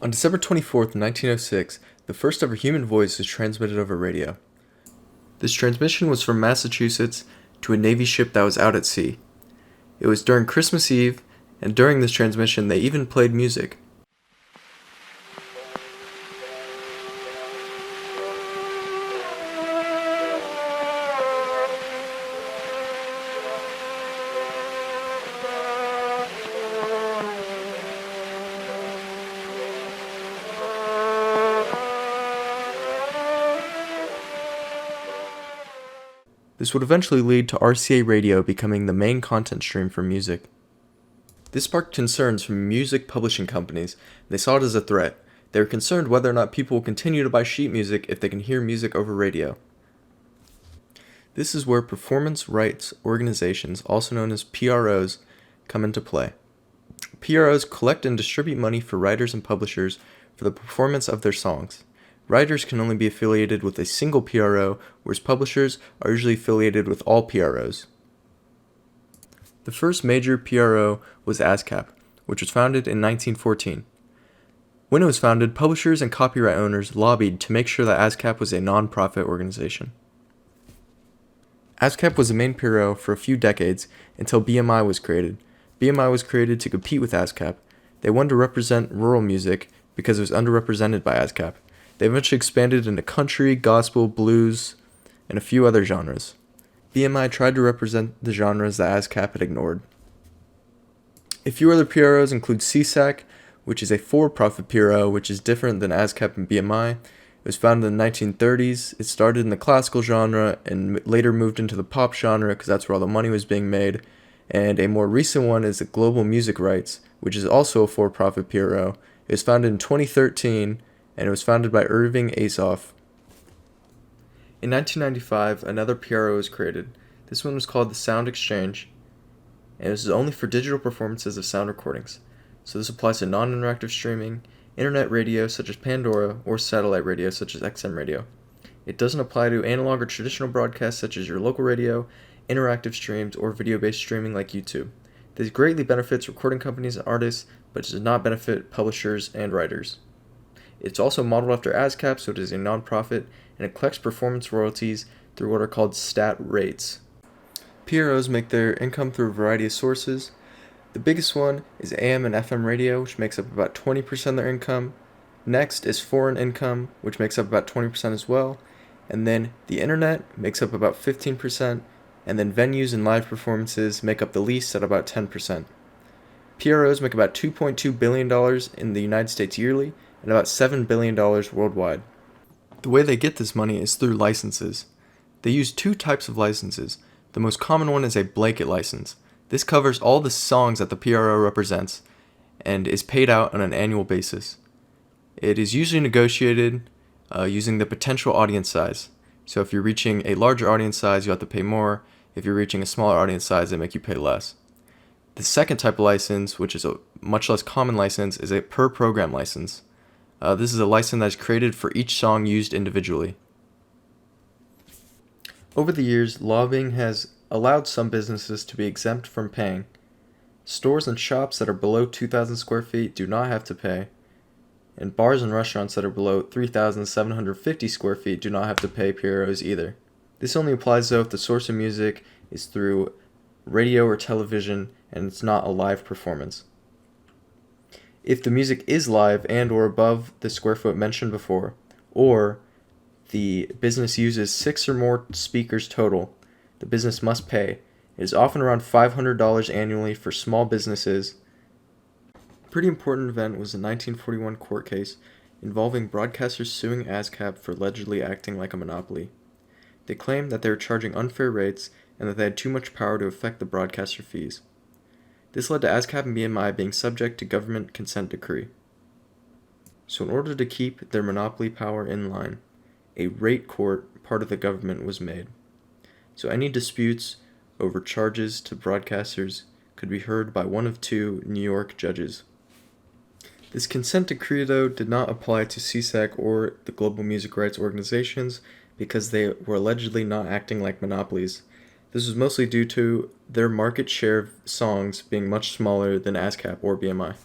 On December 24th, 1906, the first ever human voice was transmitted over radio. This transmission was from Massachusetts to a Navy ship that was out at sea. It was during Christmas Eve, and during this transmission they even played music. This would eventually lead to RCA radio becoming the main content stream for music. This sparked concerns from music publishing companies. They saw it as a threat. They were concerned whether or not people will continue to buy sheet music if they can hear music over radio. This is where performance rights organizations, also known as PROs, come into play. PROs collect and distribute money for writers and publishers for the performance of their songs. Writers can only be affiliated with a single PRO, whereas publishers are usually affiliated with all PROs. The first major PRO was ASCAP, which was founded in 1914. When it was founded, publishers and copyright owners lobbied to make sure that ASCAP was a non-profit organization. ASCAP was the main PRO for a few decades until BMI was created. BMI was created to compete with ASCAP. They wanted to represent rural music because it was underrepresented by ASCAP. They eventually expanded into country, gospel, blues, and a few other genres. BMI tried to represent the genres that ASCAP had ignored. A few other PROs include CSAC, which is a for-profit PRO, which is different than ASCAP and BMI. It was founded in the 1930s. It started in the classical genre and later moved into the pop genre because that's where all the money was being made. And a more recent one is the Global Music Rights, which is also a for-profit PRO. It was founded in 2013, and it was founded by Irving Azoff. In 1995, another PRO was created. This one was called the Sound Exchange, and this is only for digital performances of sound recordings. So this applies to non-interactive streaming, internet radio such as Pandora, or satellite radio such as XM radio. It doesn't apply to analog or traditional broadcasts such as your local radio, interactive streams, or video-based streaming like YouTube. This greatly benefits recording companies and artists, but does not benefit publishers and writers. It's also modeled after ASCAP, so it is a non-profit, and it collects performance royalties through what are called stat rates. PROs make their income through a variety of sources. The biggest one is AM and FM radio, which makes up about 20% of their income. Next is foreign income, which makes up about 20% as well. And then the internet makes up about 15%, and then venues and live performances make up the least at about 10%. PROs make about $2.2 billion in the United States yearly, and about $7 billion worldwide. The way they get this money is through licenses. They use two types of licenses. The most common one is a blanket license. This covers all the songs that the PRO represents and is paid out on an annual basis. It is usually negotiated using the potential audience size. So if you're reaching a larger audience size, you have to pay more. If you're reaching a smaller audience size, they make you pay less. The second type of license, which is a much less common license, is a per program license. This is a license that is created for each song used individually. Over the years, lobbying has allowed some businesses to be exempt from paying. Stores and shops that are below 2,000 square feet do not have to pay, and bars and restaurants that are below 3,750 square feet do not have to pay PROs either. This only applies though if the source of music is through radio or television and it's not a live performance. If the music is live and or above the square foot mentioned before, or the business uses 6 or more speakers total, the business must pay. It is often around $500 annually for small businesses. A pretty important event was a 1941 court case involving broadcasters suing ASCAP for allegedly acting like a monopoly. They claimed that they were charging unfair rates and that they had too much power to affect the broadcaster fees. This led to ASCAP and BMI being subject to government consent decree. So in order to keep their monopoly power in line, a rate court, part of the government, was made. So any disputes over charges to broadcasters could be heard by one of 2 New York judges. This consent decree, though, did not apply to CSAC or the Global Music Rights organizations because they were allegedly not acting like monopolies. This was mostly due to their market share of songs being much smaller than ASCAP or BMI.